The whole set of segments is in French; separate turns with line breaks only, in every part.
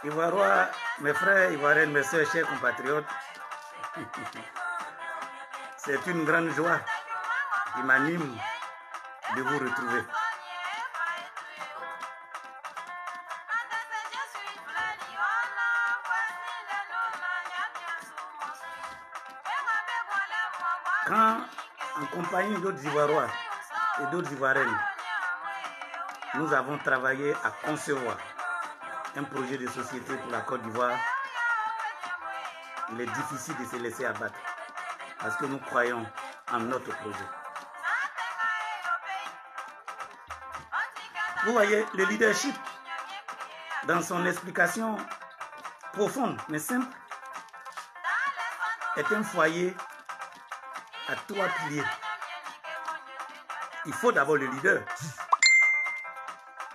Ivoirois, mes frères ivoiriens, mes soeurs, chers compatriotes, c'est une grande joie qui m'anime de vous retrouver. Quand, en compagnie d'autres Ivoirois et d'autres Ivoiriennes, nous avons travaillé à concevoir un projet de société pour la Côte d'Ivoire, il est difficile de se laisser abattre parce que nous croyons en notre projet. Vous voyez, le leadership, dans son explication profonde mais simple, est un foyer à 3 piliers. Il faut d'abord le leader,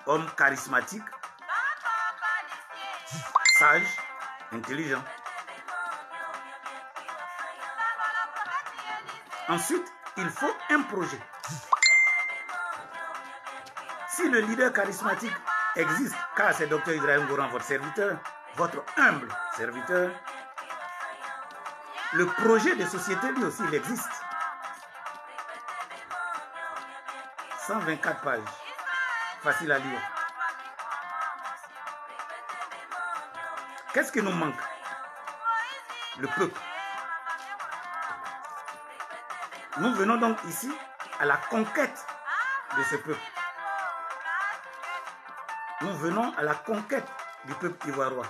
homme charismatique, sage, intelligent. Ensuite, il faut un projet. Si le leader charismatique existe, car c'est Dr Israël Ngoran, votre serviteur, votre humble serviteur, le projet de société lui aussi, il existe. 124 pages, facile à lire. Qu'est-ce qui nous manque? Le peuple. Nous venons donc ici à la conquête de ce peuple. Nous venons à la conquête du peuple ivoiriois.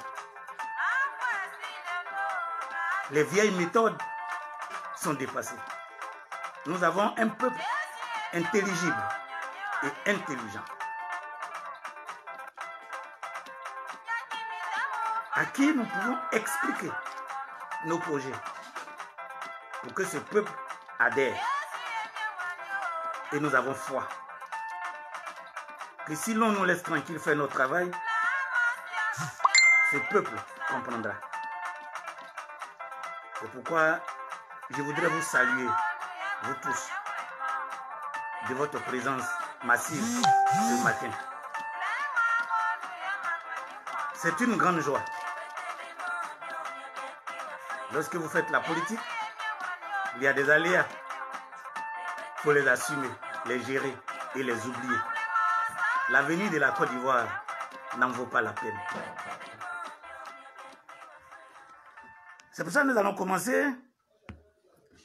Les vieilles méthodes sont dépassées. Nous avons un peuple intelligible et intelligent, à qui nous pouvons expliquer nos projets pour que ce peuple adhère. Et nous avons foi que si l'on nous laisse tranquille faire notre travail, ce peuple comprendra. C'est pourquoi je voudrais vous saluer, vous tous, de votre présence massive ce matin. C'est une grande joie. Lorsque vous faites la politique, il y a des aléas. Il faut les assumer, les gérer et les oublier. L'avenir de la Côte d'Ivoire n'en vaut pas la peine. C'est pour ça que nous allons commencer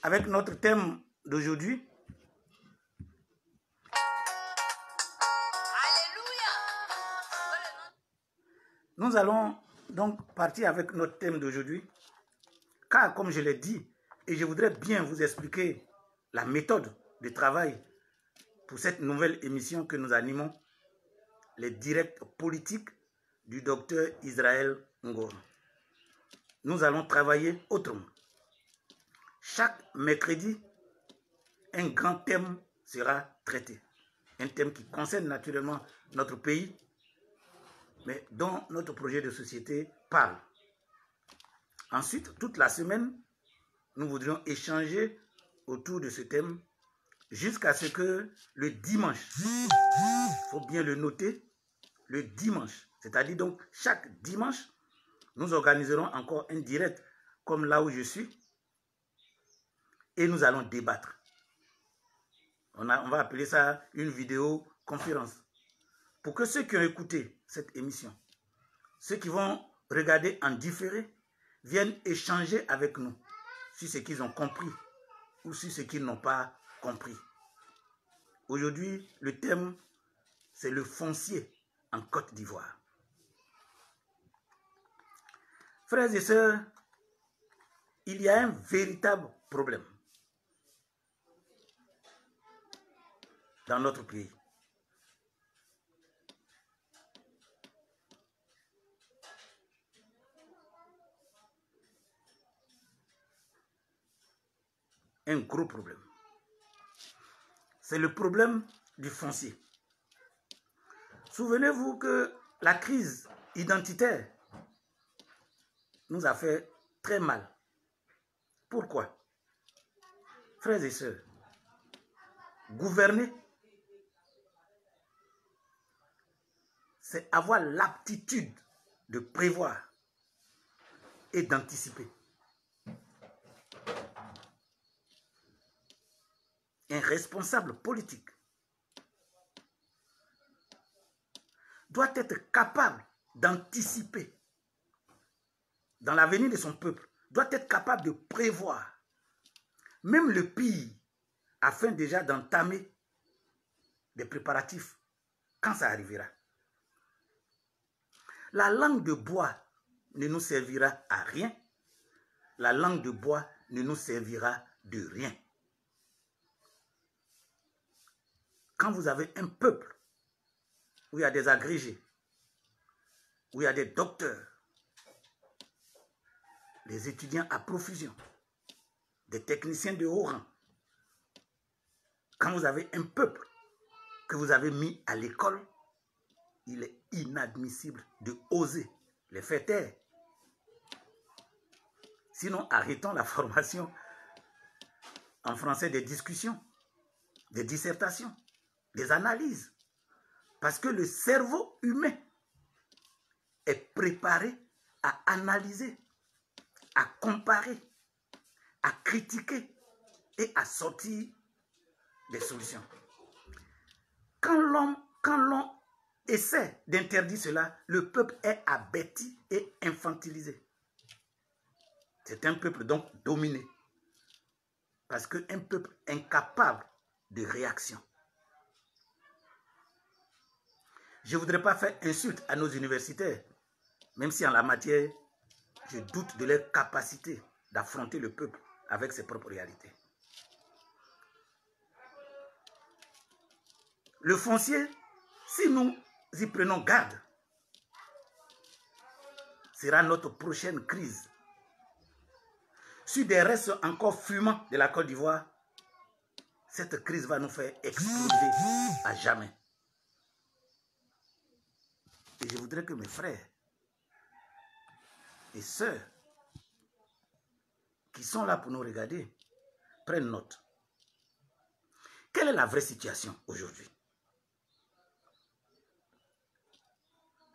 avec notre thème d'aujourd'hui. Nous allons donc partir avec notre thème d'aujourd'hui, car comme je l'ai dit, et je voudrais bien vous expliquer la méthode de travail pour cette nouvelle émission que nous animons, les directs politiques du docteur Israël Ngoran. Nous allons travailler autrement. Chaque mercredi, un grand thème sera traité. Un thème qui concerne naturellement notre pays, mais dont notre projet de société parle. Ensuite, toute la semaine, nous voudrions échanger autour de ce thème jusqu'à ce que le dimanche, il faut bien le noter, le dimanche, c'est-à-dire donc chaque dimanche, nous organiserons encore un direct comme là où je suis et nous allons débattre. On va appeler ça une vidéoconférence. Pour que ceux qui ont écouté cette émission, ceux qui vont regarder en différé, viennent échanger avec nous sur ce qu'ils ont compris ou sur ce qu'ils n'ont pas compris. Aujourd'hui, le thème, c'est le foncier en Côte d'Ivoire. Frères et sœurs, il y a un véritable problème dans notre pays. Un gros problème. C'est le problème du foncier. Souvenez-vous que la crise identitaire nous a fait très mal. Pourquoi? Frères et sœurs, gouverner, c'est avoir l'aptitude de prévoir et d'anticiper. Un responsable politique doit être capable d'anticiper dans l'avenir de son peuple, doit être capable de prévoir même le pire afin déjà d'entamer des préparatifs quand ça arrivera. La langue de bois ne nous servira à rien. La langue de bois ne nous servira de rien. Quand vous avez un peuple où il y a des agrégés, où il y a des docteurs, des étudiants à profusion, des techniciens de haut rang, quand vous avez un peuple que vous avez mis à l'école, il est inadmissible de oser les faire taire. Sinon, arrêtons la formation en français des discussions, des dissertations, des analyses. Parce que le cerveau humain est préparé à analyser, à comparer, à critiquer et à sortir des solutions. Quand l'on essaie d'interdire cela, le peuple est abattu et infantilisé. C'est un peuple donc dominé. Parce qu'un peuple incapable de réaction. Je ne voudrais pas faire insulte à nos universitaires, même si en la matière, je doute de leur capacité d'affronter le peuple avec ses propres réalités. Le foncier, si nous y prenons garde, sera notre prochaine crise. Sur des restes encore fumants de la Côte d'Ivoire, cette crise va nous faire exploser à jamais. Et je voudrais que mes frères et sœurs qui sont là pour nous regarder prennent note. Quelle est la vraie situation aujourd'hui?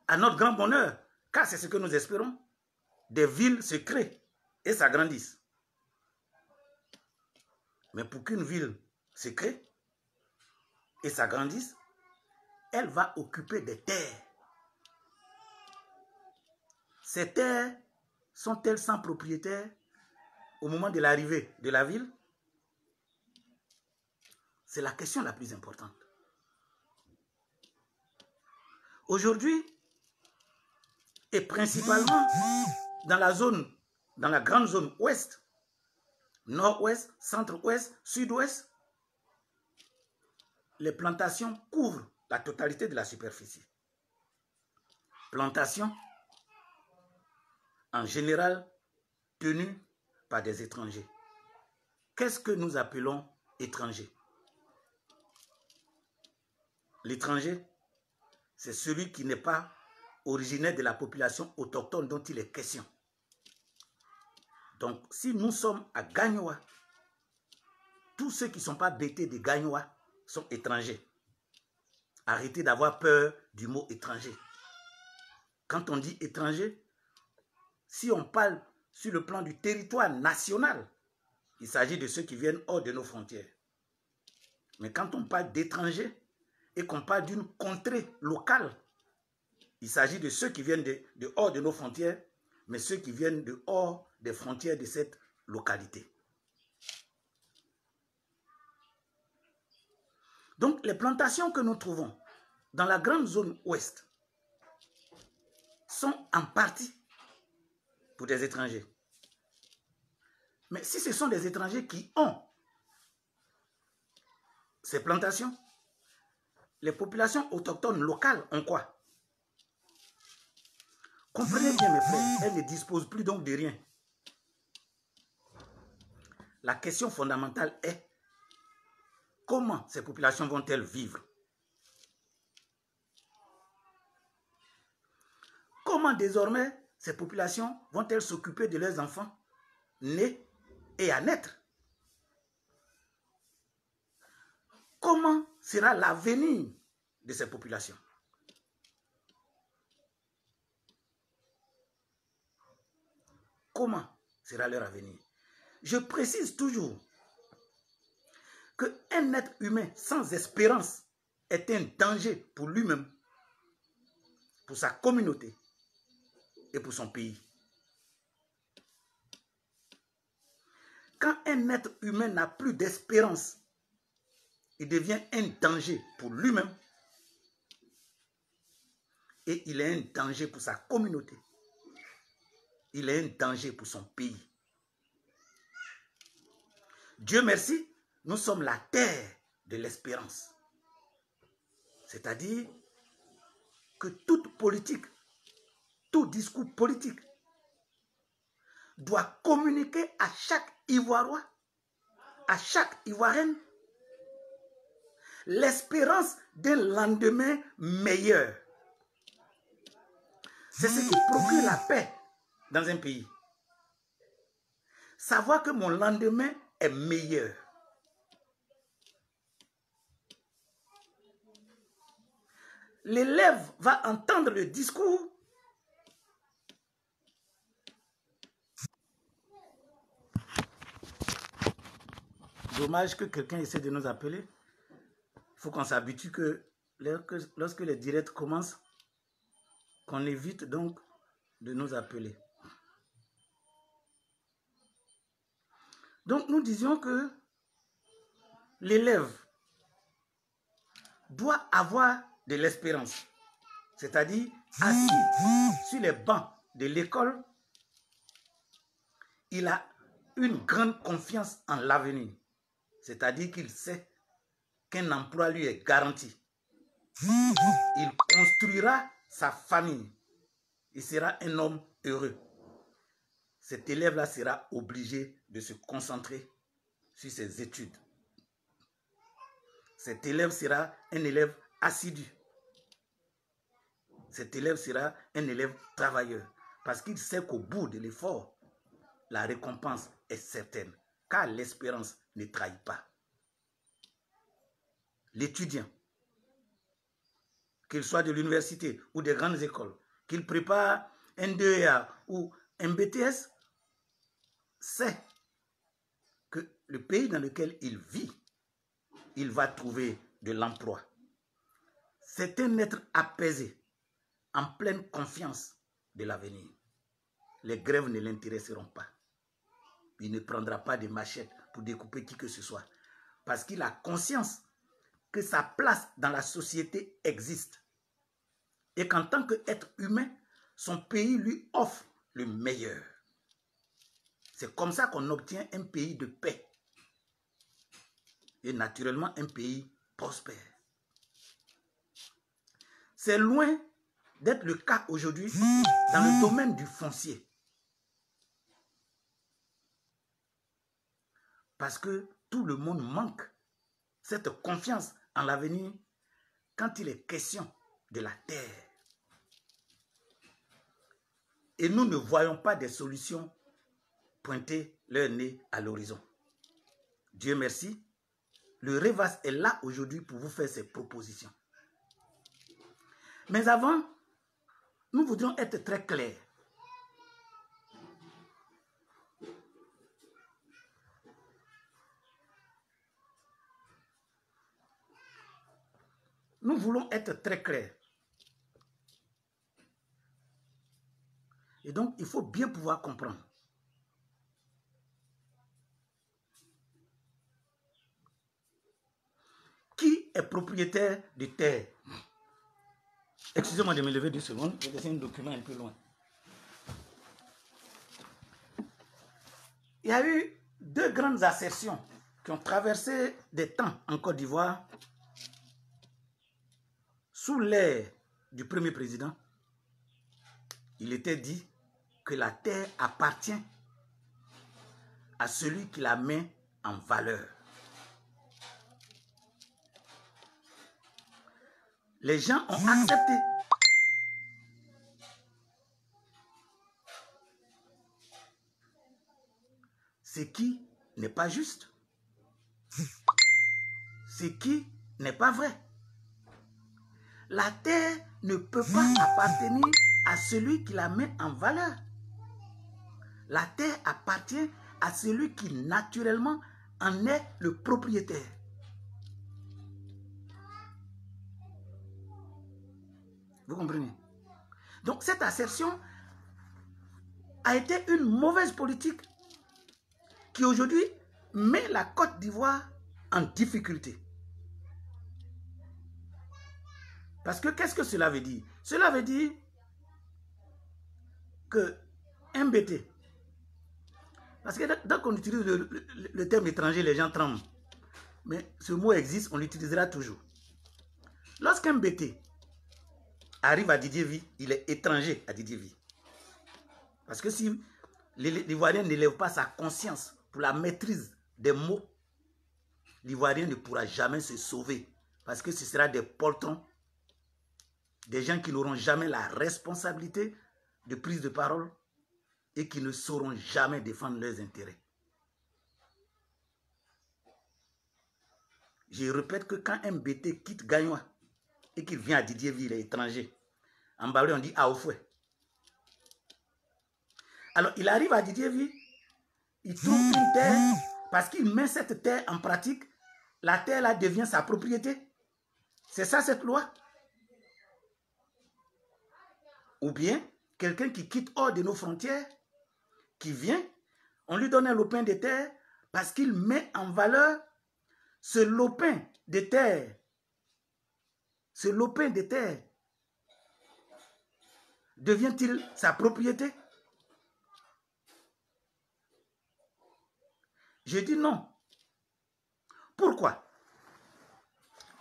À notre grand bonheur, car c'est ce que nous espérons, des villes se créent et s'agrandissent. Mais pour qu'une ville se crée et s'agrandisse, elle va occuper des terres. Ces terres sont-elles sans propriétaire au moment de l'arrivée de la ville? C'est la question la plus importante. Aujourd'hui, et principalement dans la grande zone ouest, nord-ouest, centre-ouest, sud-ouest, les plantations couvrent la totalité de la superficie. Plantations en général tenues par des étrangers. Qu'est-ce que nous appelons étrangers? L'étranger, c'est celui qui n'est pas originaire de la population autochtone dont il est question. Donc, si nous sommes à Gagnoa, tous ceux qui ne sont pas bêtés de Gagnoa sont étrangers. Arrêtez d'avoir peur du mot étranger. Quand on dit étranger, si on parle sur le plan du territoire national, il s'agit de ceux qui viennent hors de nos frontières. Mais quand on parle d'étrangers et qu'on parle d'une contrée locale, il s'agit de ceux qui viennent de hors de nos frontières, mais ceux qui viennent de hors des frontières de cette localité. Donc, les plantations que nous trouvons dans la grande zone ouest sont en partie pour des étrangers. Mais si ce sont des étrangers qui ont ces plantations, les populations autochtones locales ont quoi? Comprenez bien, mes frères, elles ne disposent plus donc de rien. La question fondamentale est comment ces populations vont-elles vivre? Comment désormais ces populations vont-elles s'occuper de leurs enfants nés et à naître? Comment sera l'avenir de ces populations? Comment sera leur avenir? Je précise toujours qu'un être humain sans espérance est un danger pour lui-même, pour sa communauté et pour son pays. Quand un être humain n'a plus d'espérance, il devient un danger pour lui-même et il est un danger pour sa communauté. Il est un danger pour son pays. Dieu merci, nous sommes la terre de l'espérance. C'est-à-dire que toute politique, tout discours politique doit communiquer à chaque Ivoirien, à chaque Ivoirienne, l'espérance d'un lendemain meilleur. C'est ce qui procure la paix dans un pays. Savoir que mon lendemain est meilleur. L'élève va entendre le discours Dommage que quelqu'un essaie de nous appeler. Il faut qu'on s'habitue que lorsque les directs commencent, qu'on évite donc de nous appeler. Donc nous disions que l'élève doit avoir de l'espérance, c'est-à-dire assis sur les bancs de l'école, il a une grande confiance en l'avenir, c'est-à-dire qu'il sait qu'un emploi lui est garanti. Il construira sa famille, il sera un homme heureux. Cet élève-là sera obligé de se concentrer sur ses études. Cet élève sera un élève assidu. Cet élève sera un élève travailleur. Parce qu'il sait qu'au bout de l'effort, la récompense est certaine. Car l'espérance ne trahit pas. L'étudiant, qu'il soit de l'université ou des grandes écoles, qu'il prépare un DEA ou un BTS, sait que le pays dans lequel il vit, il va trouver de l'emploi. C'est un être apaisé, en pleine confiance de l'avenir. Les grèves ne l'intéresseront pas. Il ne prendra pas de machette pour découper qui que ce soit. Parce qu'il a conscience que sa place dans la société existe. Et qu'en tant qu'être humain, son pays lui offre le meilleur. C'est comme ça qu'on obtient un pays de paix. Et naturellement un pays prospère. C'est loin d'être le cas aujourd'hui dans le domaine du foncier. Parce que tout le monde manque cette confiance en l'avenir quand il est question de la terre. Et nous ne voyons pas des solutions pointer leur nez à l'horizon. Dieu merci, le Revas est là aujourd'hui pour vous faire ces propositions. Mais avant, nous voudrions être très clairs. Nous voulons être très clairs. Et donc, il faut bien pouvoir comprendre. Qui est propriétaire de terre? Excusez-moi de me lever 2 secondes, je vais laisser un document un peu loin. Il y a eu 2 grandes assertions qui ont traversé des temps en Côte d'Ivoire sous l'ère du premier président. Il était dit que la terre appartient à celui qui la met en valeur. Les gens ont accepté. Ce qui n'est pas juste. Ce qui n'est pas vrai. La terre ne peut pas appartenir à celui qui la met en valeur. La terre appartient à celui qui naturellement en est le propriétaire. Vous comprenez? Donc cette assertion a été une mauvaise politique qui aujourd'hui met la Côte d'Ivoire en difficulté. Parce que qu'est-ce que cela veut dire? Cela veut dire que MBT, parce que dès qu'on utilise le terme étranger, les gens tremblent. Mais ce mot existe, on l'utilisera toujours. Lorsqu'un MBT arrive à Didier V, il est étranger à Didier V. Parce que si l'Ivoirien n'élève pas sa conscience pour la maîtrise des mots, l'Ivoirien ne pourra jamais se sauver. Parce que ce sera des poltrons, des gens qui n'auront jamais la responsabilité de prise de parole et qui ne sauront jamais défendre leurs intérêts. Je répète que quand un BT quitte Gagnois et qu'il vient à Didier V, il est étranger. En Baoulé, on dit Aoufoué. Alors, il arrive à Didier V, il trouve une terre, parce qu'il met cette terre en pratique, la terre là devient sa propriété. C'est ça cette loi. Ou bien, quelqu'un qui quitte hors de nos frontières, qui vient, on lui donne un lopin de terre parce qu'il met en valeur ce lopin de terre. Ce lopin de terre devient-il sa propriété? Je dis non. Pourquoi?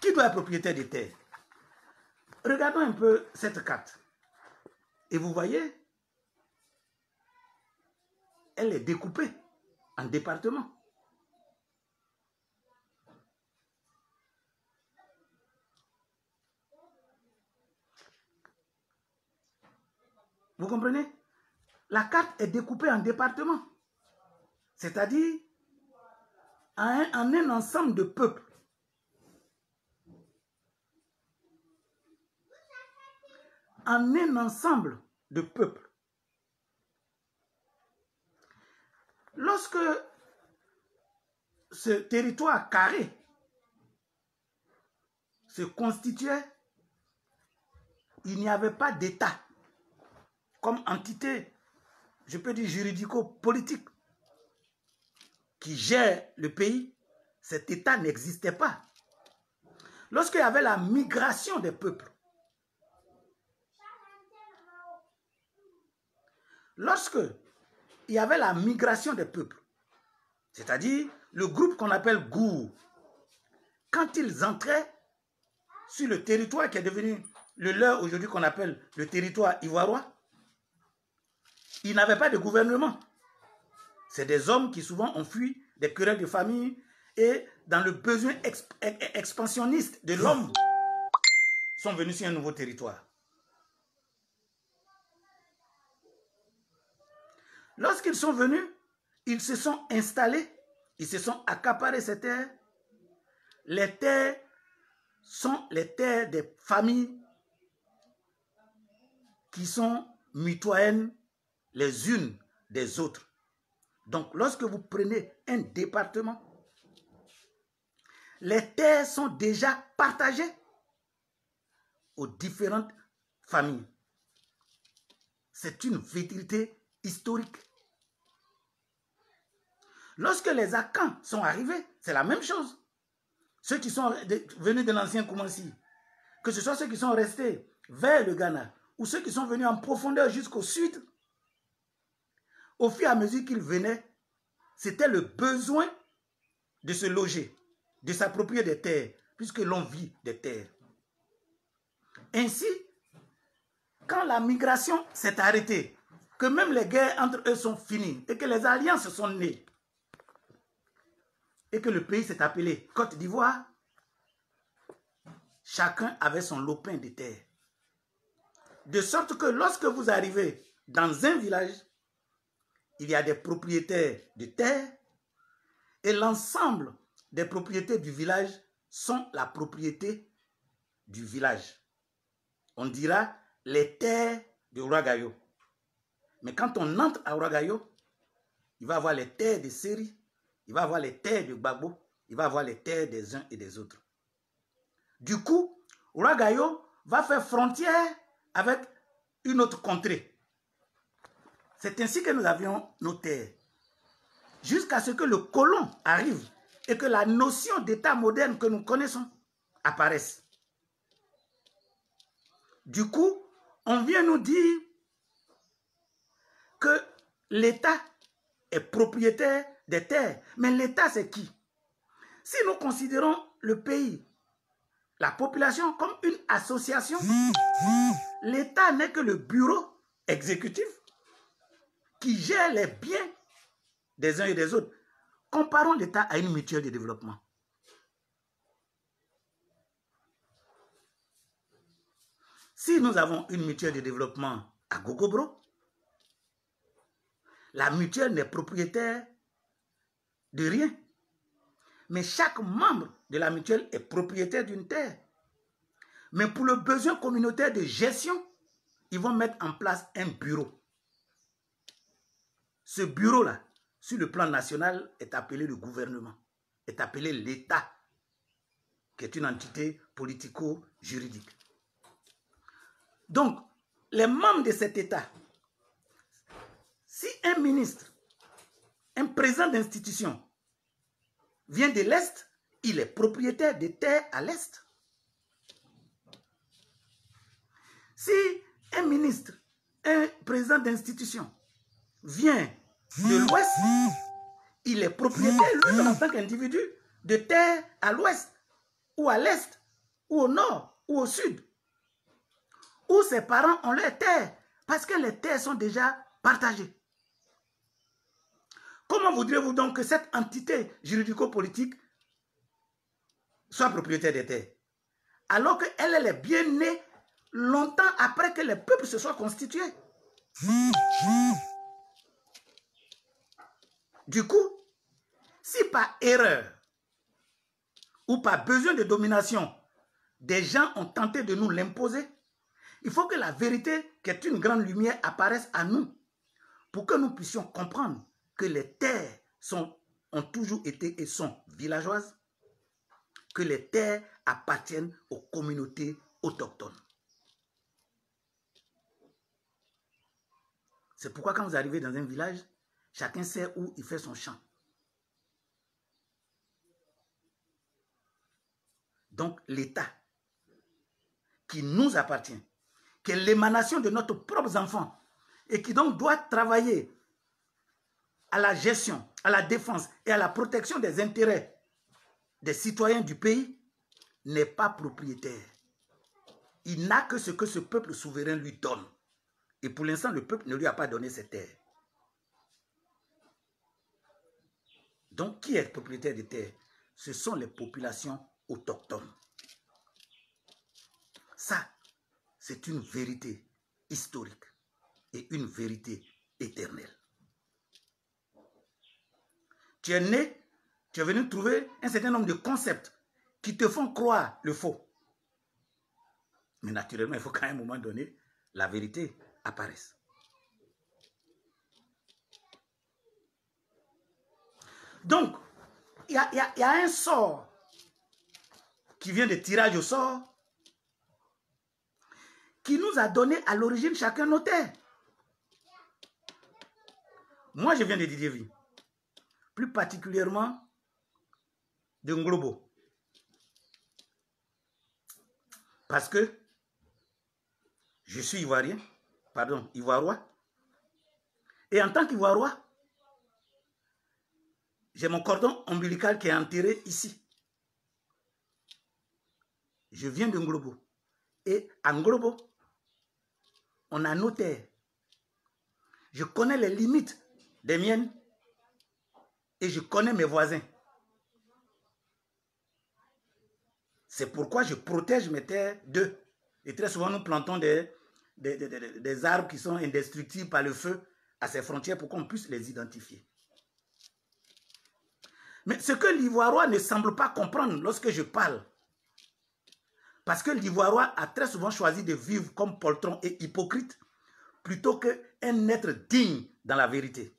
Qui doit être propriétaire des terres? Regardons un peu cette carte. Et vous voyez, elle est découpée en départements. Vous comprenez? La carte est découpée en départements. C'est-à-dire en un ensemble de peuples. En un ensemble de peuples. Lorsque ce territoire carré se constituait, il n'y avait pas d'État comme entité, je peux dire juridico-politique, qui gère le pays. Cet État n'existait pas. Lorsqu'il y avait la migration des peuples, c'est-à-dire le groupe qu'on appelle Gour, quand ils entraient sur le territoire qui est devenu le leur aujourd'hui qu'on appelle le territoire ivoiriois, ils n'avaient pas de gouvernement. C'est des hommes qui souvent ont fui des querelles de famille et dans le besoin expansionniste de l'homme sont venus sur un nouveau territoire. Lorsqu'ils sont venus, ils se sont installés, ils se sont accaparés ces terres. Les terres sont les terres des familles qui sont mitoyennes les unes des autres. Donc, lorsque vous prenez un département, les terres sont déjà partagées aux différentes familles. C'est une vérité historique. Lorsque les Akans sont arrivés, c'est la même chose. Ceux qui sont venus de l'ancien Koumassi, que ce soit ceux qui sont restés vers le Ghana, ou ceux qui sont venus en profondeur jusqu'au sud, au fur et à mesure qu'ils venaient, c'était le besoin de se loger, de s'approprier des terres, puisque l'on vit des terres. Ainsi, quand la migration s'est arrêtée, que même les guerres entre eux sont finies, et que les alliances sont nées, et que le pays s'est appelé Côte d'Ivoire, chacun avait son lopin de terre. De sorte que lorsque vous arrivez dans un village, il y a des propriétaires de terre et l'ensemble des propriétés du village sont la propriété du village. On dira les terres de Ouagayo. Mais quand on entre à Ouagayo, il va avoir les terres de Seri, il va avoir les terres de Gbagbo, il va avoir les terres des uns et des autres. Du coup, Ouagayo va faire frontière avec une autre contrée. C'est ainsi que nous avions nos terres. Jusqu'à ce que le colon arrive et que la notion d'État moderne que nous connaissons apparaisse. Du coup, on vient nous dire que l'État est propriétaire des terres. Mais l'État, c'est qui? Si nous considérons le pays, la population comme une association, l'État n'est que le bureau exécutif qui gère les biens des uns et des autres. Comparons l'État à une mutuelle de développement. Si nous avons une mutuelle de développement à Gogobro, la mutuelle n'est propriétaire de rien. Mais chaque membre de la mutuelle est propriétaire d'une terre. Mais pour le besoin communautaire de gestion, ils vont mettre en place un bureau. Ce bureau-là, sur le plan national, est appelé le gouvernement, est appelé l'État, qui est une entité politico-juridique. Donc, les membres de cet État, si un ministre, un président d'institution vient de l'Est, il est propriétaire des terres à l'Est. Si un ministre, un président d'institution vient de l'Ouest, il est propriétaire lui en tant qu'individu de terres à l'Ouest, ou à l'Est, ou au Nord, ou au Sud. Où ses parents ont leurs terres, parce que les terres sont déjà partagées. Comment voudriez-vous donc que cette entité juridico-politique soit propriétaire des terres? Alors qu'elle est bien née longtemps après que les peuples se soient constitués. Du coup, si par erreur ou par besoin de domination, des gens ont tenté de nous l'imposer, il faut que la vérité, qui est une grande lumière, apparaisse à nous pour que nous puissions comprendre que les terres ont toujours été et sont villageoises, que les terres appartiennent aux communautés autochtones. C'est pourquoi quand vous arrivez dans un village, chacun sait où il fait son champ. Donc l'État qui nous appartient, qui est l'émanation de notre propre enfant et qui donc doit travailler à la gestion, à la défense et à la protection des intérêts des citoyens du pays, n'est pas propriétaire. Il n'a que ce que ce peuple souverain lui donne. Et pour l'instant, le peuple ne lui a pas donné ses terres. Donc, qui est propriétaire des terres? Ce sont les populations autochtones. Ça, c'est une vérité historique et une vérité éternelle. Tu es né, tu es venu trouver un certain nombre de concepts qui te font croire le faux. Mais naturellement, il faut qu'à un moment donné, la vérité apparaisse. Donc, il y a un sort qui vient de tirage au sort qui nous a donné à l'origine chacun nos terres. Moi, je viens de Didier Vie. Plus particulièrement de Nglobo. Parce que je suis ivoirien, pardon, ivoirois. Et en tant qu'Ivoirois, j'ai mon cordon ombilical qui est enterré ici. Je viens de Nglobo. Et à Nglobo, on a nos terres. Je connais les limites des miennes et je connais mes voisins. C'est pourquoi je protège mes terres d'eux. Et très souvent, nous plantons des arbres qui sont indestructibles par le feu à ces frontières pour qu'on puisse les identifier. Mais ce que l'Ivoirois ne semble pas comprendre lorsque je parle, parce que l'Ivoirois a très souvent choisi de vivre comme poltron et hypocrite plutôt qu'un être digne dans la vérité.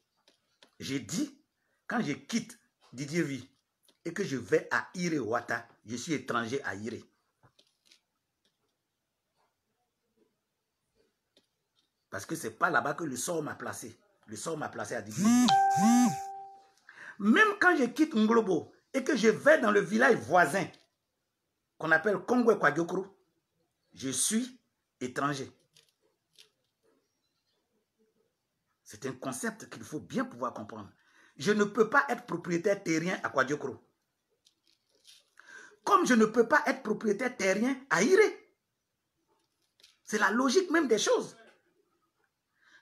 J'ai dit, quand je quitte Didier Vie et que je vais à Iré-Ouata, je suis étranger à Iré. Parce que ce n'est pas là-bas que le sort m'a placé. Le sort m'a placé à Didier Vie. Même quand je quitte Nglobo et que je vais dans le village voisin, qu'on appelle Kongwe Kwadiokro, je suis étranger. C'est un concept qu'il faut bien pouvoir comprendre. Je ne peux pas être propriétaire terrien à Kwadiokro. Comme je ne peux pas être propriétaire terrien à Iré. C'est la logique même des choses.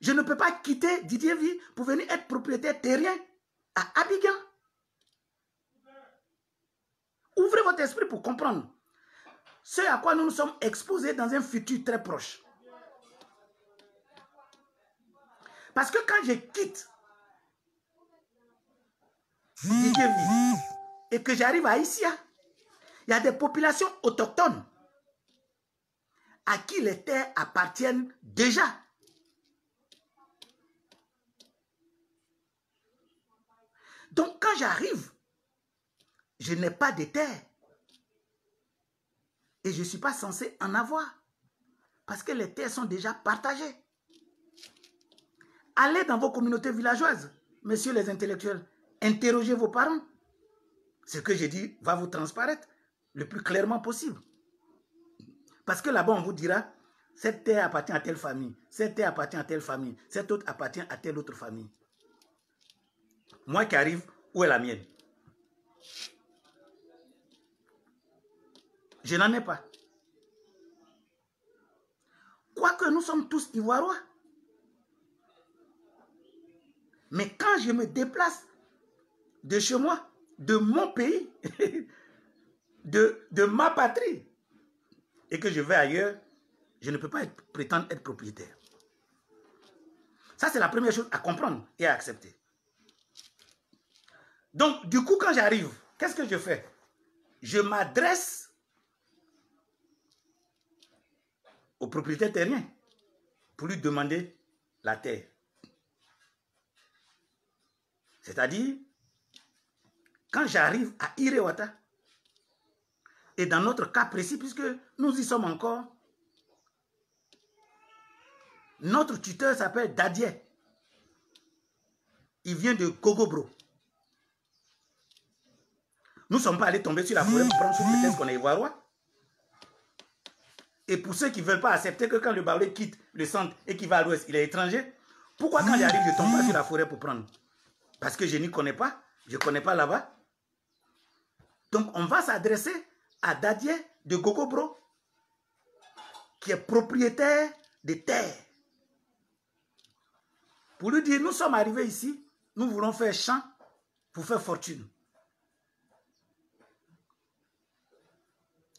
Je ne peux pas quitter Didier Vie pour venir être propriétaire terrien à Abidjan. Ouvrez votre esprit pour comprendre ce à quoi nous nous sommes exposés dans un futur très proche. Parce que quand je quitte Didier Vie et que j'arrive à Issia, il y a des populations autochtones à qui les terres appartiennent déjà. Donc quand j'arrive, je n'ai pas de terre. Et je ne suis pas censé en avoir. Parce que les terres sont déjà partagées. Allez dans vos communautés villageoises, messieurs les intellectuels. Interrogez vos parents. Ce que j'ai dit va vous transparaître le plus clairement possible. Parce que là-bas, on vous dira, cette terre appartient à telle famille, cette terre appartient à telle famille, cette autre appartient à telle autre famille. Moi qui arrive, où est la mienne? Je n'en ai pas. Quoique nous sommes tous Ivoirois. Mais quand je me déplace de chez moi, de mon pays, de ma patrie, et que je vais ailleurs, je ne peux pas prétendre être propriétaire. Ça, c'est la première chose à comprendre et à accepter. Donc, du coup, quand j'arrive, qu'est-ce que je fais? Je m'adresse au propriétaire terrien pour lui demander la terre. C'est-à-dire, quand j'arrive à Iré-Ouata, et dans notre cas précis, puisque nous y sommes encore, notre tuteur s'appelle Dadier. Il vient de Kogobro. Nous ne sommes pas allés tomber sur la forêt pour prendre sous prétexte qu'on est ivoirois. Et pour ceux qui ne veulent pas accepter que quand le Baoulé quitte le centre et qu'il va à l'ouest, il est étranger, pourquoi quand j'arrive, je ne tombe pas sur la forêt pour prendre? Parce que je n'y connais pas, je ne connais pas là-bas. Donc on va s'adresser à Dadier de Gogobro, qui est propriétaire des terres. Pour lui dire, nous sommes arrivés ici, nous voulons faire champ pour faire fortune.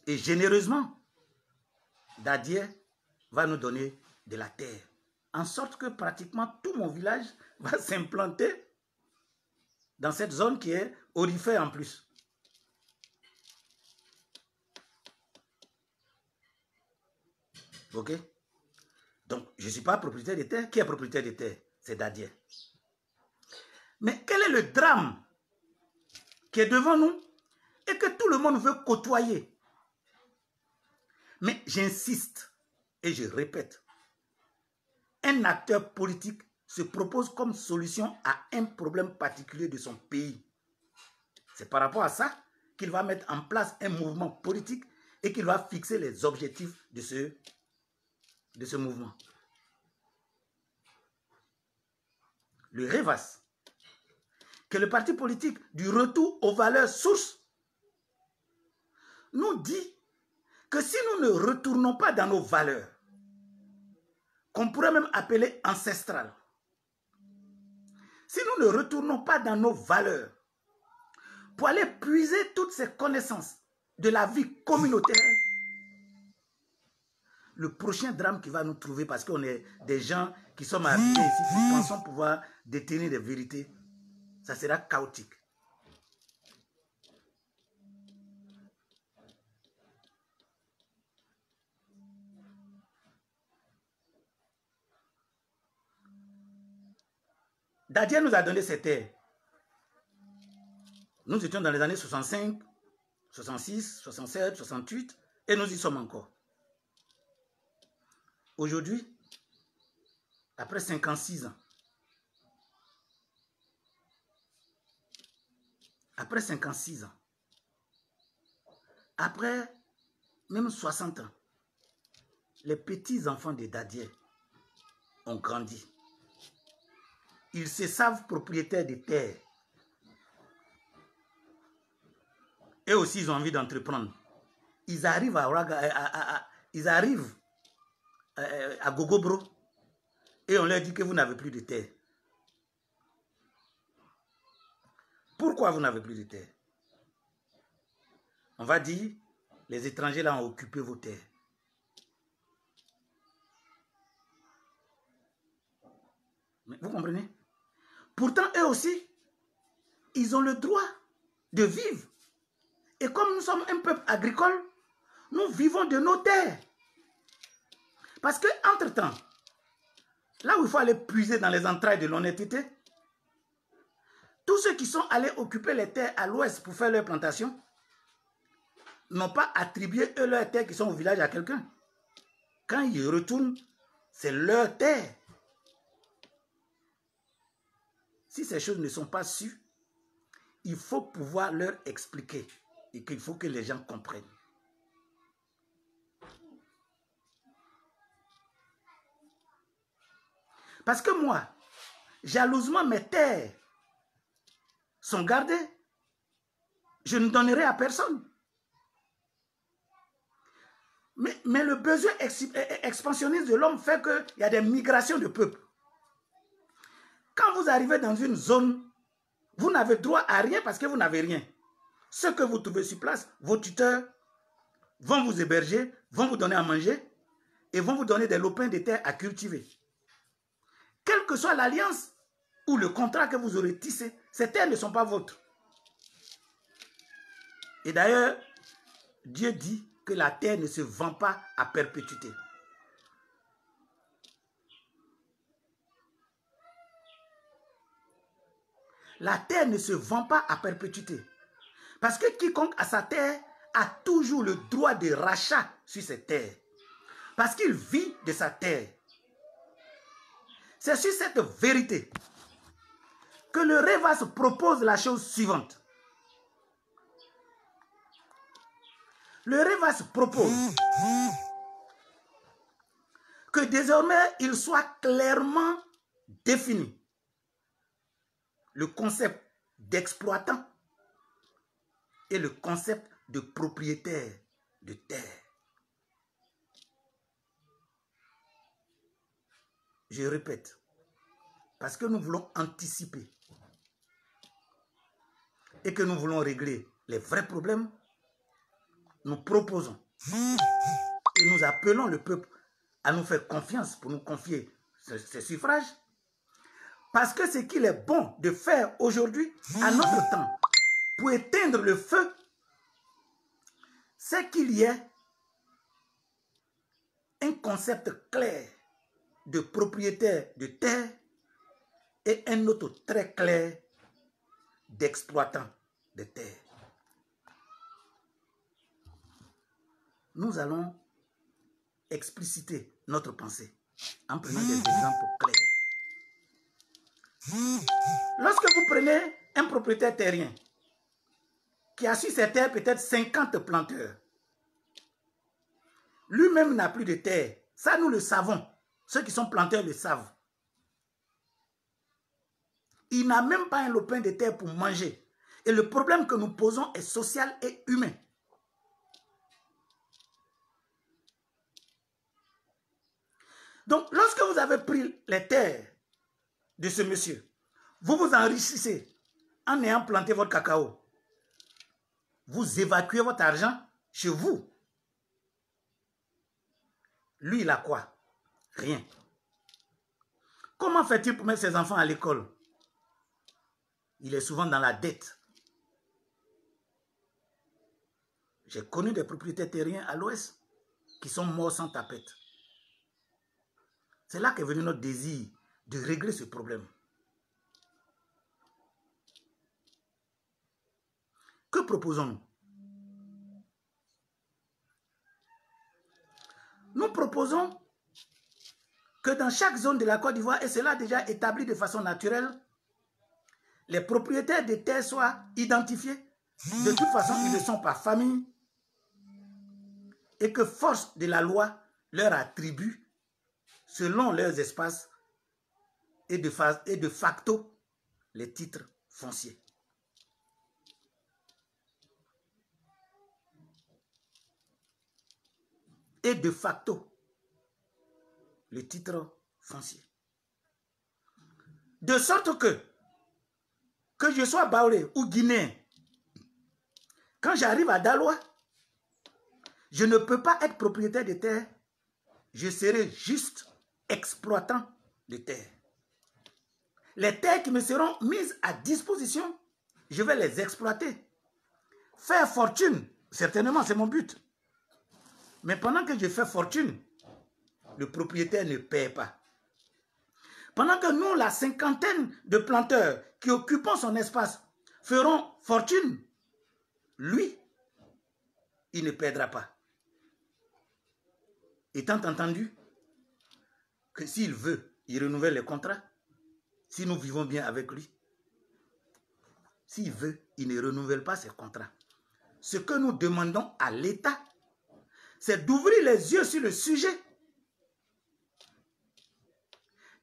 Et généreusement, Dadier va nous donner de la terre. En sorte que pratiquement tout mon village va s'implanter dans cette zone qui est aurifère en plus. Ok? Donc, je ne suis pas propriétaire des terres. Qui est propriétaire des terres? C'est Dadier. Mais quel est le drame qui est devant nous et que tout le monde veut côtoyer? Mais j'insiste et je répète, un acteur politique se propose comme solution à un problème particulier de son pays. C'est par rapport à ça qu'il va mettre en place un mouvement politique et qu'il va fixer les objectifs de ce mouvement. Le REVAS, que le parti politique du retour aux valeurs sources, nous dit que si nous ne retournons pas dans nos valeurs, qu'on pourrait même appeler ancestrales, si nous ne retournons pas dans nos valeurs pour aller puiser toutes ces connaissances de la vie communautaire, le prochain drame qui va nous trouver, parce qu'on est des gens qui sommes arrivés ici, qui pensons pouvoir détenir des vérités, ça sera chaotique. Dadje nous a donné ces terres. Nous étions dans les années 65, 66, 67, 68, et nous y sommes encore. Aujourd'hui, après 56 ans, après 56 ans, après même 60 ans, les petits-enfants de Dadje ont grandi. Ils se savent propriétaires des terres. Et aussi, ils ont envie d'entreprendre. Ils arrivent à Gogobro et on leur dit que vous n'avez plus de terre. Pourquoi vous n'avez plus de terre? On va dire, les étrangers là ont occupé vos terres. Vous comprenez? Pourtant, eux aussi, ils ont le droit de vivre. Et comme nous sommes un peuple agricole, nous vivons de nos terres. Parce que, entre-temps, là où il faut aller puiser dans les entrailles de l'honnêteté, tous ceux qui sont allés occuper les terres à l'ouest pour faire leurs plantations n'ont pas attribué eux leurs terres qui sont au village à quelqu'un. Quand ils retournent, c'est leur terre. Si ces choses ne sont pas sues, il faut pouvoir leur expliquer et qu'il faut que les gens comprennent. Parce que moi, jalousement, mes terres sont gardées. Je ne donnerai à personne. Mais le besoin expansionniste de l'homme fait qu'il y a des migrations de peuples. Quand vous arrivez dans une zone, vous n'avez droit à rien parce que vous n'avez rien. Ce que vous trouvez sur place, vos tuteurs vont vous héberger, vont vous donner à manger et vont vous donner des lopins de terre à cultiver. Quelle que soit l'alliance ou le contrat que vous aurez tissé, ces terres ne sont pas vôtres. Et d'ailleurs, Dieu dit que la terre ne se vend pas à perpétuité. La terre ne se vend pas à perpétuité. Parce que quiconque a sa terre a toujours le droit de rachat sur ses terres. Parce qu'il vit de sa terre. C'est sur cette vérité que le REVAS propose la chose suivante. Le REVAS propose que désormais il soit clairement défini le concept d'exploitant et le concept de propriétaire de terre. Je répète, parce que nous voulons anticiper et que nous voulons régler les vrais problèmes, nous proposons et nous appelons le peuple à nous faire confiance pour nous confier ce suffrage. Parce que ce qu'il est bon de faire aujourd'hui, à notre temps, pour éteindre le feu, c'est qu'il y ait un concept clair de propriétaire de terre et un autre très clair d'exploitant de terre. Nous allons expliciter notre pensée en prenant des exemples clairs. Lorsque vous prenez un propriétaire terrien qui a sur ses terres peut-être 50 planteurs, lui-même n'a plus de terre. Ça, nous le savons. Ceux qui sont planteurs le savent. Il n'a même pas un lopin de terre pour manger. Et le problème que nous posons est social et humain. Donc, lorsque vous avez pris les terres de ce monsieur, vous vous enrichissez en ayant planté votre cacao. Vous évacuez votre argent chez vous. Lui, il a quoi? Rien. Comment fait-il pour mettre ses enfants à l'école? Il est souvent dans la dette. J'ai connu des propriétaires terriens à l'ouest qui sont morts sans tapette. C'est là qu'est venu notre désir de régler ce problème. Que proposons-nous? Nous proposons que dans chaque zone de la Côte d'Ivoire, et cela déjà établi de façon naturelle, les propriétaires des terres soient identifiés. De toute façon, ils ne sont pas famille. Et que force de la loi leur attribue, selon leurs espaces, et de facto, les titres fonciers. Et de facto, les titres fonciers. De sorte que je sois Baolé ou Guinéen, quand j'arrive à Daloa, je ne peux pas être propriétaire de terre, je serai juste exploitant de terre. Les terres qui me seront mises à disposition, je vais les exploiter. Faire fortune, certainement, c'est mon but. Mais pendant que je fais fortune, le propriétaire ne paie pas. Pendant que nous, la cinquantaine de planteurs qui occupons son espace, feront fortune, lui, il ne perdra pas. Étant entendu que s'il veut, il renouvelle les contrats, si nous vivons bien avec lui. S'il veut, il ne renouvelle pas ses contrats. Ce que nous demandons à l'État, c'est d'ouvrir les yeux sur le sujet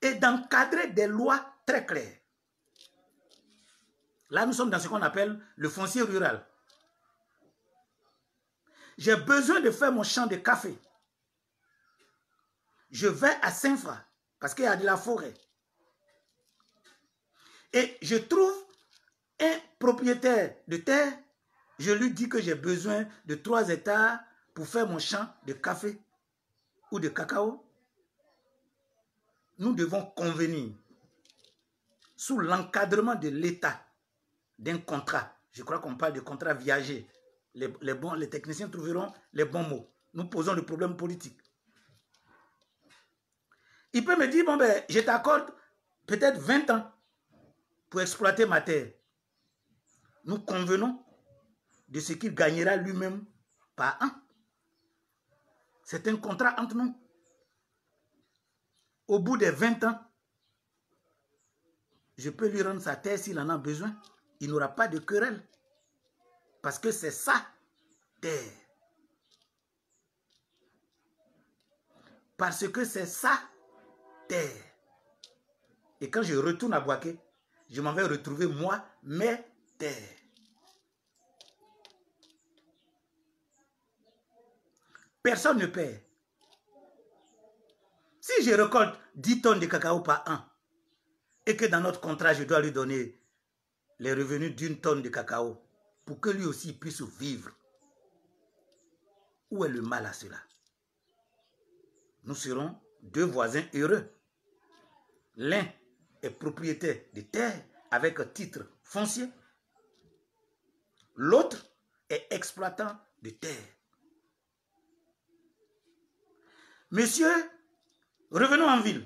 et d'encadrer des lois très claires. Là, nous sommes dans ce qu'on appelle le foncier rural. J'ai besoin de faire mon champ de café. Je vais à Saint-Fra parce qu'il y a de la forêt. Et je trouve un propriétaire de terre, je lui dis que j'ai besoin de 3 hectares pour faire mon champ de café ou de cacao. Nous devons convenir sous l'encadrement de l'État d'un contrat. Je crois qu'on parle de contrat viager. Les techniciens trouveront les bons mots. Nous posons le problème politique. Il peut me dire, bon ben, je t'accorde peut-être 20 ans pour exploiter ma terre. Nous convenons de ce qu'il gagnera lui-même par an. C'est un contrat entre nous. Au bout des 20 ans, je peux lui rendre sa terre s'il en a besoin. Il n'aura pas de querelle. Parce que c'est sa terre. Parce que c'est sa terre. Et quand je retourne à Boaké, je m'en vais retrouver moi, mes terres. Personne ne perd. Si je récolte 10 tonnes de cacao par an et que dans notre contrat, je dois lui donner les revenus d'1 tonne de cacao pour que lui aussi puisse vivre, où est le mal à cela? Nous serons 2 voisins heureux. L'un est propriétaire de terres avec un titre foncier. L'autre est exploitant de terres. Monsieur, revenons en ville.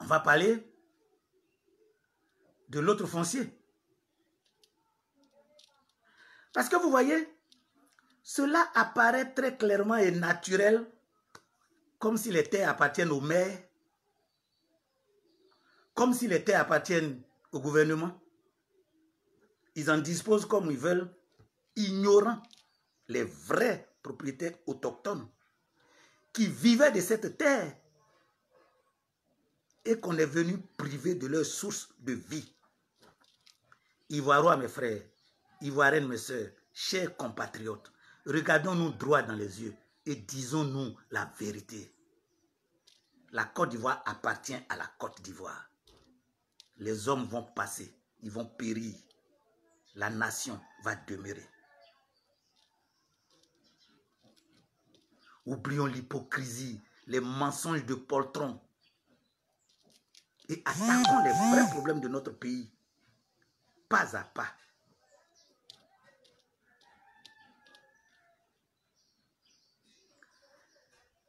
On va parler de l'autre foncier. Parce que vous voyez, cela apparaît très clairement et naturel, comme si les terres appartiennent aux maires comme si les terres appartiennent au gouvernement. Ils en disposent comme ils veulent, ignorant les vrais propriétaires autochtones qui vivaient de cette terre et qu'on est venu priver de leur source de vie. Ivoirois, mes frères, Ivoiriennes, mes soeurs, chers compatriotes, regardons-nous droit dans les yeux et disons-nous la vérité. La Côte d'Ivoire appartient à la Côte d'Ivoire. Les hommes vont passer, ils vont périr. La nation va demeurer. Oublions l'hypocrisie, les mensonges de poltrons et attaquons les vrais problèmes de notre pays, pas à pas.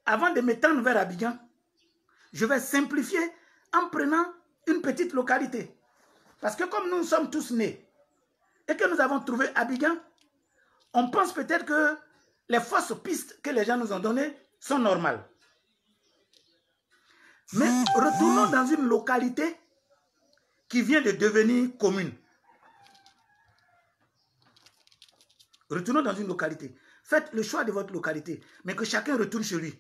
Avant de m'étendre vers Abidjan, je vais simplifier en prenant une petite localité. Parce que comme nous sommes tous nés et que nous avons trouvé Abidjan, on pense peut-être que les fausses pistes que les gens nous ont données sont normales. Mais retournons dans une localité qui vient de devenir commune. Retournons dans une localité. Faites le choix de votre localité, mais que chacun retourne chez lui.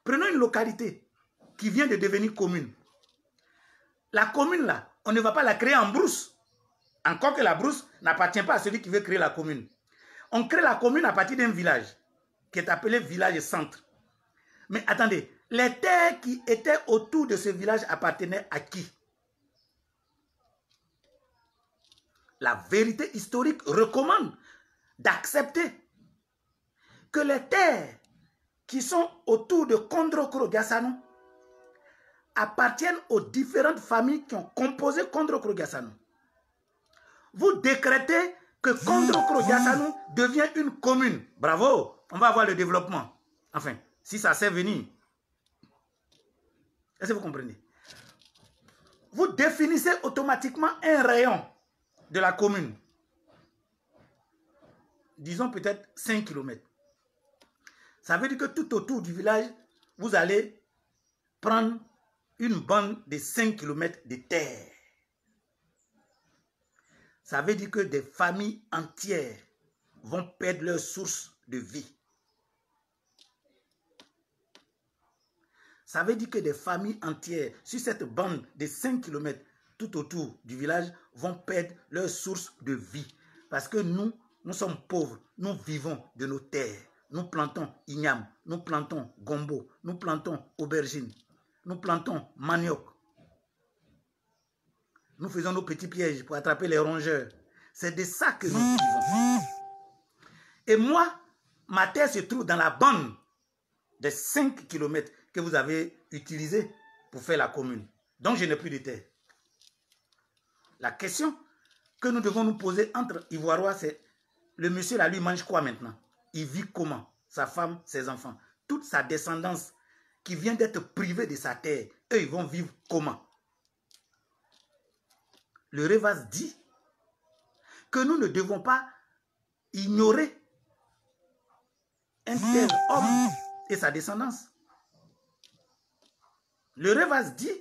Prenons une localité qui vient de devenir commune. La commune là, on ne va pas la créer en brousse. Encore que la brousse n'appartient pas à celui qui veut créer la commune. On crée la commune à partir d'un village qui est appelé village centre. Mais attendez, les terres qui étaient autour de ce village appartenaient à qui? La vérité historique recommande d'accepter que les terres qui sont autour de Kondrokro-Gassano appartiennent aux différentes familles qui ont composé Kondrokro-Gassano. Vous décrétez que Kondrokro-Gassano devient une commune. Bravo, on va voir le développement. Enfin, si ça sait venir. Est-ce que vous comprenez? Vous définissez automatiquement un rayon de la commune. Disons peut-être 5 km. Ça veut dire que tout autour du village, vous allez prendre une bande de 5 km de terre. Ça veut dire que des familles entières vont perdre leur source de vie. Ça veut dire que des familles entières, sur cette bande de 5 km tout autour du village, vont perdre leur source de vie. Parce que nous sommes pauvres, nous vivons de nos terres. Nous plantons igname, nous plantons gombo, nous plantons aubergine, nous plantons manioc. Nous faisons nos petits pièges pour attraper les rongeurs. C'est de ça que nous vivons. Et moi, ma terre se trouve dans la bande des 5 km que vous avez utilisé pour faire la commune. Donc je n'ai plus de terre. La question que nous devons nous poser entre Ivoirois, c'est le monsieur là, lui mange quoi maintenant? Il vit comment? Sa femme, ses enfants. Toute sa descendance qui vient d'être privée de sa terre, eux, ils vont vivre comment? Le Revas dit que nous ne devons pas ignorer un tel homme et sa descendance. Le Revas dit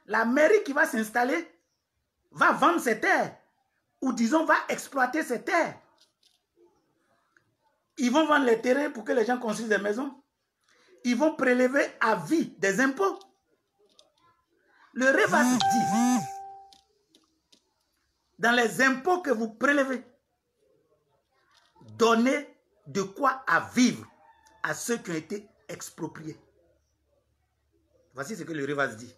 la mairie qui va s'installer va vendre ses terres ou disons va exploiter ses terres. Ils vont vendre les terrains pour que les gens construisent des maisons. Ils vont prélever à vie des impôts. Le Revas dit dans les impôts que vous prélevez, donnez de quoi à vivre à ceux qui ont été expropriés. Voici ce que le Revas dit.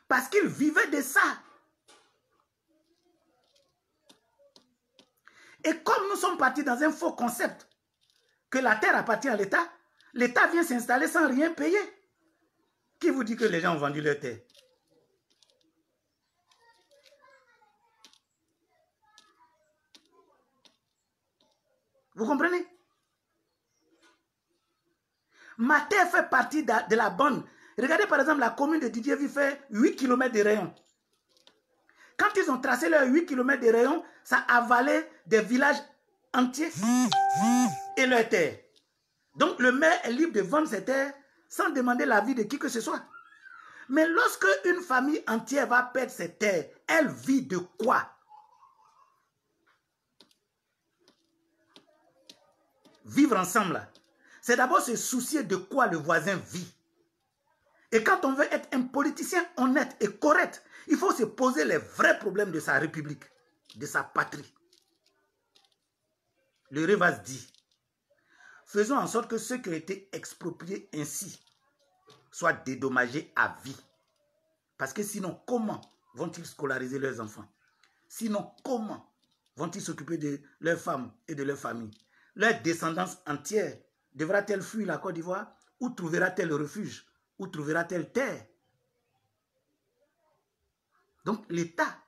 Parce qu'ils vivaient de ça. Et comme nous sommes partis dans un faux concept que la terre appartient à l'État, l'État vient s'installer sans rien payer. Qui vous dit que les gens ont vendu leur terre? Vous comprenez? Ma terre fait partie de la bande. Regardez par exemple la commune de Didier-Ville fait 8 km de rayon. Quand ils ont tracé leurs 8 km de rayon, ça avalait des villages entiers et leurs terres. Donc le maire est libre de vendre ses terres sans demander l'avis de qui que ce soit. Mais lorsque une famille entière va perdre ses terres, elle vit de quoi? Vivre ensemble, c'est d'abord se soucier de quoi le voisin vit. Et quand on veut être un politicien honnête et correct, il faut se poser les vrais problèmes de sa république, de sa patrie. Le Revas dit, faisons en sorte que ceux qui ont été expropriés ainsi soient dédommagés à vie. Parce que sinon, comment vont-ils scolariser leurs enfants? Sinon, comment vont-ils s'occuper de leurs femmes et de leurs familles? Leur descendance entière devra-t-elle fuir la Côte d'Ivoire? Où trouvera-t-elle refuge? Où trouvera-t-elle terre? Donc l'État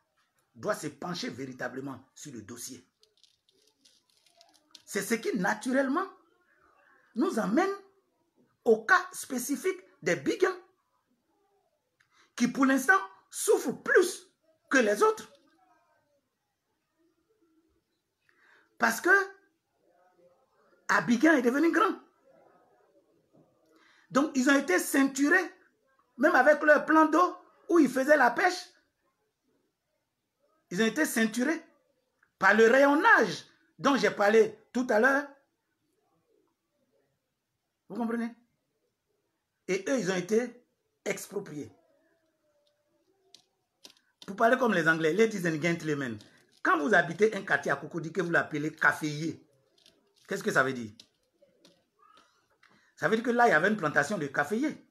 doit se pencher véritablement sur le dossier. C'est ce qui naturellement nous amène au cas spécifique des Bigens qui pour l'instant souffrent plus que les autres. Parce que Abidjan est devenu grand. Donc ils ont été ceinturés, même avec leur plan d'eau où ils faisaient la pêche. Ils ont été ceinturés par le rayonnage dont j'ai parlé tout à l'heure. Vous comprenez? Et eux, ils ont été expropriés. Pour parler comme les Anglais, ladies and gentlemen, quand vous habitez un quartier à Cocody que vous l'appelez caféier, qu'est-ce que ça veut dire? Ça veut dire que là, il y avait une plantation de caféier.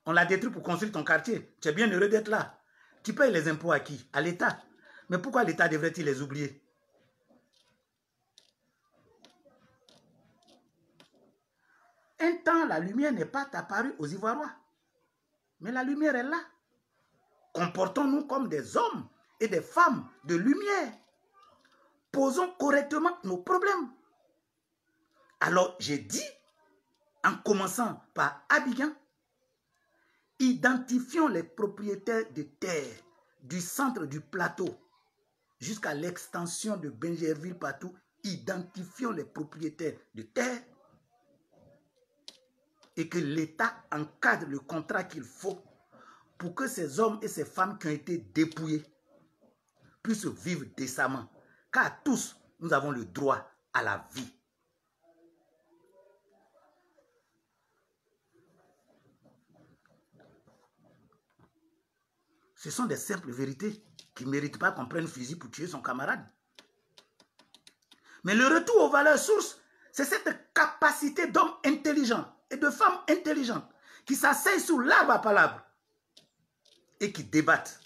On l'a détruit pour construire ton quartier. Tu es bien heureux d'être là. Tu payes les impôts à qui? À l'État. Mais pourquoi l'État devrait-il les oublier? Un temps, la lumière n'est pas apparue aux Ivoiriens. Mais la lumière est là. Comportons-nous comme des hommes et des femmes de lumière. Posons correctement nos problèmes. Alors, j'ai dit, en commençant par Abidjan, identifions les propriétaires de terre du centre du plateau jusqu'à l'extension de Benjerville partout. Identifions les propriétaires de terre et que l'État encadre le contrat qu'il faut pour que ces hommes et ces femmes qui ont été dépouillés puissent vivre décemment. Car tous, nous avons le droit à la vie. Ce sont des simples vérités qui ne méritent pas qu'on prenne fusil pour tuer son camarade. Mais le retour aux valeurs sources, c'est cette capacité d'hommes intelligents et de femmes intelligentes qui s'asseyent sous l'arbre à palabres et qui débattent.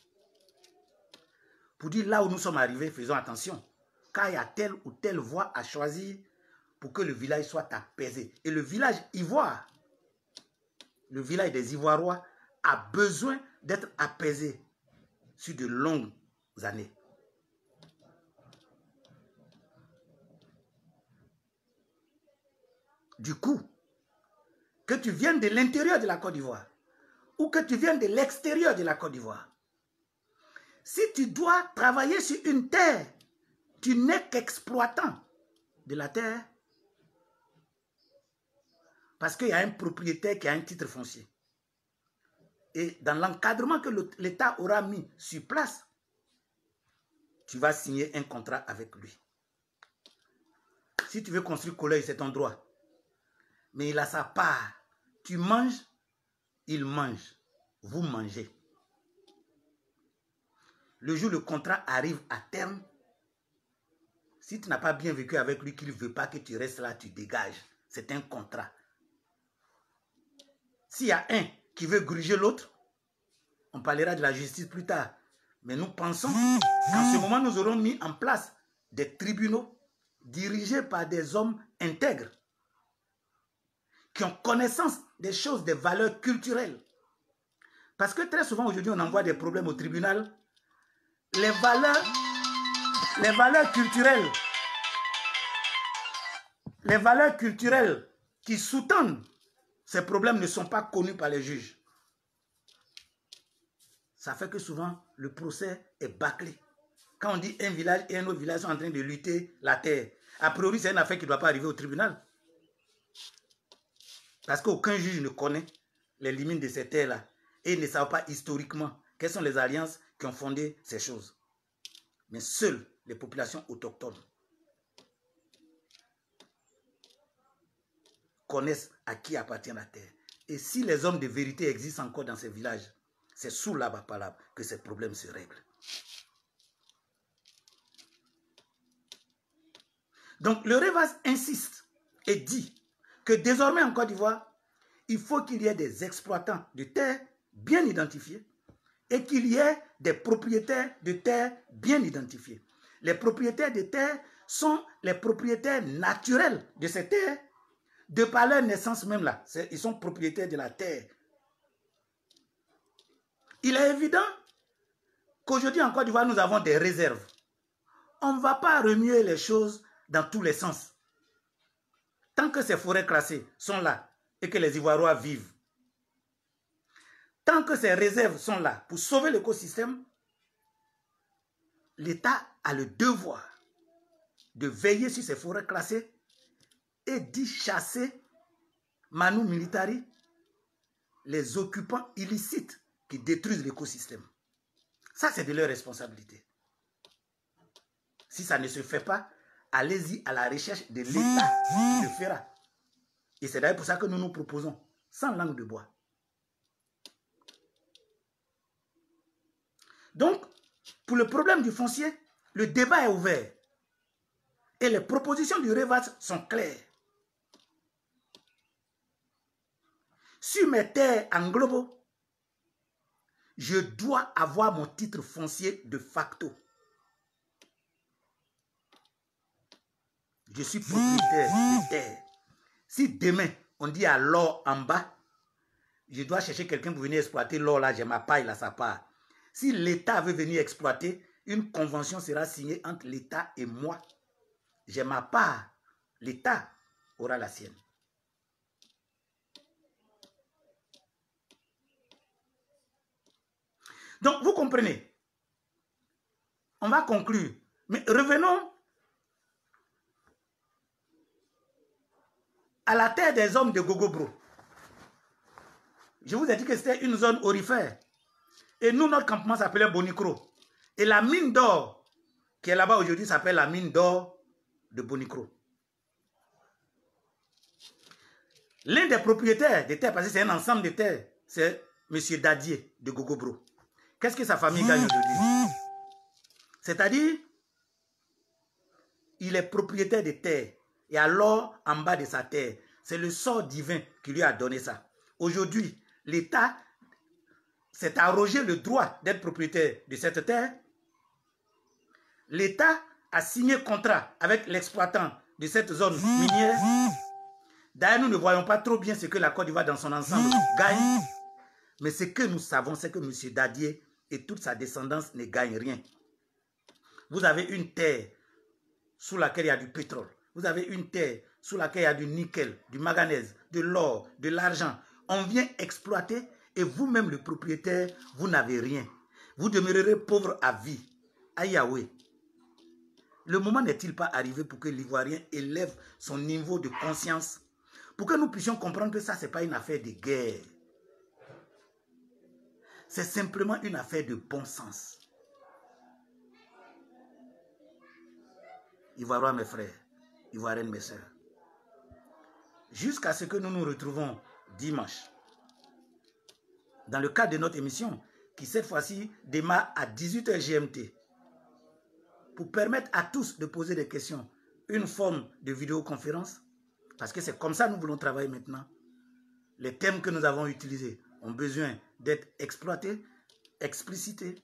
Pour dire là où nous sommes arrivés, faisons attention. Car il y a telle ou telle voie à choisir pour que le village soit apaisé. Et le village ivoire, le village des Ivoirois, a besoin d'être apaisé sur de longues années. Du coup, que tu viennes de l'intérieur de la Côte d'Ivoire ou que tu viennes de l'extérieur de la Côte d'Ivoire, si tu dois travailler sur une terre, tu n'es qu'exploitant de la terre parce qu'il y a un propriétaire qui a un titre foncier. Et dans l'encadrement que l'État aura mis sur place, tu vas signer un contrat avec lui. Si tu veux construire collège, c'est ton droit. Mais il a sa part. Tu manges, il mange. Vous mangez. Le jour où le contrat arrive à terme, si tu n'as pas bien vécu avec lui, qu'il ne veut pas que tu restes là, tu dégages. C'est un contrat. S'il y a un qui veut gruger l'autre, on parlera de la justice plus tard. Mais nous pensons qu'en ce moment, nous aurons mis en place des tribunaux dirigés par des hommes intègres qui ont connaissance des choses, des valeurs culturelles. Parce que très souvent, aujourd'hui, on envoie des problèmes au tribunal. Les valeurs culturelles qui sous-tendent ces problèmes ne sont pas connus par les juges. Ça fait que souvent, le procès est bâclé. Quand on dit un village et un autre village sont en train de lutter la terre, a priori, c'est une affaire qui ne doit pas arriver au tribunal. Parce qu'aucun juge ne connaît les limites de ces terres-là. Et ils ne savent pas historiquement quelles sont les alliances qui ont fondé ces choses. Mais seules les populations autochtones connaissent à qui appartient la terre. Et si les hommes de vérité existent encore dans ces villages, c'est sous la Bapalab que ces problèmes se règlent. Donc le Revas insiste et dit que désormais en Côte d'Ivoire, il faut qu'il y ait des exploitants de terre bien identifiés et qu'il y ait des propriétaires de terre bien identifiés. Les propriétaires de terre sont les propriétaires naturels de ces terres, de par leur naissance même là. Ils sont propriétaires de la terre. Il est évident qu'aujourd'hui en Côte d'Ivoire, nous avons des réserves. On ne va pas remuer les choses dans tous les sens. Tant que ces forêts classées sont là et que les Ivoirois vivent, tant que ces réserves sont là pour sauver l'écosystème, l'État a le devoir de veiller sur ces forêts classées et d'y chasser, manu militari, les occupants illicites qui détruisent l'écosystème. Ça, c'est de leur responsabilité. Si ça ne se fait pas, allez-y à la recherche de l'État qui le fera. Et c'est d'ailleurs pour ça que nous nous proposons, sans langue de bois. Donc, pour le problème du foncier, le débat est ouvert. Et les propositions du Revas sont claires. Sur mes terres en globo, je dois avoir mon titre foncier de facto. Je suis propriétaire de terre. Si demain, on dit à l'or en bas, je dois chercher quelqu'un pour venir exploiter l'or là, j'ai ma paille là, sa part. Si l'État veut venir exploiter, une convention sera signée entre l'État et moi. J'ai ma part. L'État aura la sienne. Donc, vous comprenez. On va conclure. Mais revenons à la terre des hommes de Gogobro. Je vous ai dit que c'était une zone aurifère. Et nous, notre campement s'appelait Bonikro. Et la mine d'or qui est là-bas aujourd'hui s'appelle la mine d'or de Bonikro. L'un des propriétaires des terres, parce que c'est un ensemble de terres, c'est M. Dadier de Gogobro. Qu'est-ce que sa famille gagne aujourd'hui? C'est-à-dire, il est propriétaire des terres. Et alors, en bas de sa terre, c'est le sort divin qui lui a donné ça. Aujourd'hui, l'État s'est arrogé le droit d'être propriétaire de cette terre. L'État a signé contrat avec l'exploitant de cette zone minière. D'ailleurs, nous ne voyons pas trop bien ce que la Côte d'Ivoire dans son ensemble gagne. Mais ce que nous savons, c'est que M. Dadier et toute sa descendance ne gagnent rien. Vous avez une terre sous laquelle il y a du pétrole. Vous avez une terre sous laquelle il y a du nickel, du manganèse, de l'or, de l'argent. On vient exploiter et vous-même, le propriétaire, vous n'avez rien. Vous demeurerez pauvre à vie. À Yahweh. Le moment n'est-il pas arrivé pour que l'Ivoirien élève son niveau de conscience, pour que nous puissions comprendre que ça, ce n'est pas une affaire de guerre. C'est simplement une affaire de bon sens. Ivoiriens, mes frères, Ivoiriennes, mes sœurs. Jusqu'à ce que nous nous retrouvons dimanche, dans le cadre de notre émission, qui cette fois-ci démarre à 18h GMT, pour permettre à tous de poser des questions, une forme de vidéoconférence, parce que c'est comme ça que nous voulons travailler maintenant. Les thèmes que nous avons utilisés ont besoin d'être exploités, explicités,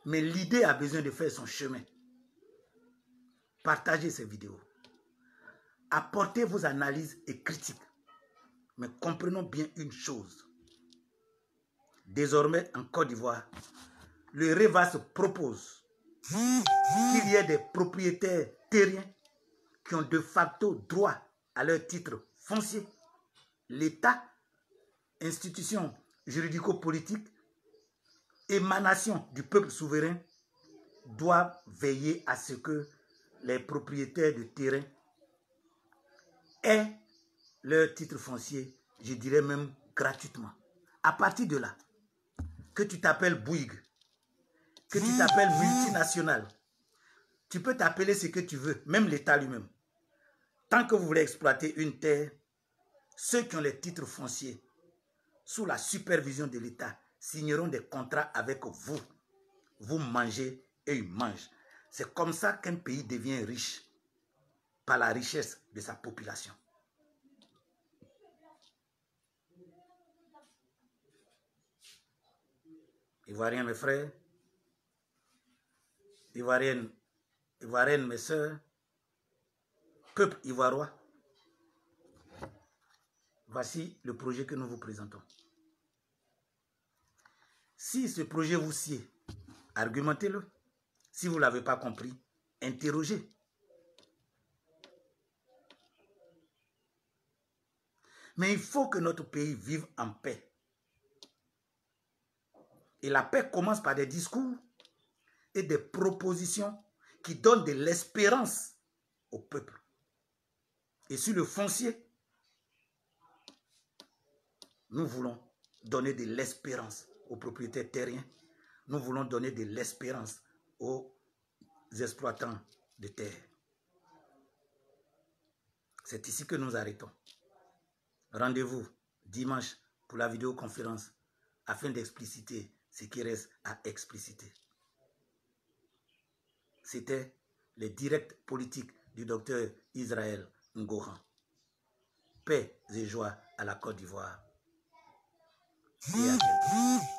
mais l'idée a besoin de faire son chemin. Partagez ces vidéos. Apportez vos analyses et critiques. Mais comprenons bien une chose. Désormais, en Côte d'Ivoire, le Revas propose qu'il y ait des propriétaires terriens qui ont de facto droit à leur titre foncier. L'État, institution juridico-politique, émanation du peuple souverain, doivent veiller à ce que les propriétaires de terrain aient leur titre foncier, je dirais même gratuitement. À partir de là, que tu t'appelles Bouygues, que tu t'appelles multinational, tu peux t'appeler ce que tu veux, même l'État lui-même. Tant que vous voulez exploiter une terre, ceux qui ont les titres fonciers, sous la supervision de l'État, signeront des contrats avec vous. Vous mangez et ils mangent. C'est comme ça qu'un pays devient riche, par la richesse de sa population. Ivoiriens, mes frères, Ivoiriennes, mes sœurs, peuple ivoiriois, voici le projet que nous vous présentons. Si ce projet vous sied, argumentez-le. Si vous ne l'avez pas compris, interrogez. Mais il faut que notre pays vive en paix. Et la paix commence par des discours et des propositions qui donnent de l'espérance au peuple. Et sur le foncier, nous voulons donner de l'espérance aux propriétaires terriens. Nous voulons donner de l'espérance aux exploitants de terre. C'est ici que nous arrêtons. Rendez-vous dimanche pour la vidéoconférence afin d'expliciter ce qui reste à expliciter. C'était les directs politiques du docteur Israël Ngoran. Paix et joie à la Côte d'Ivoire. Et à bientôt.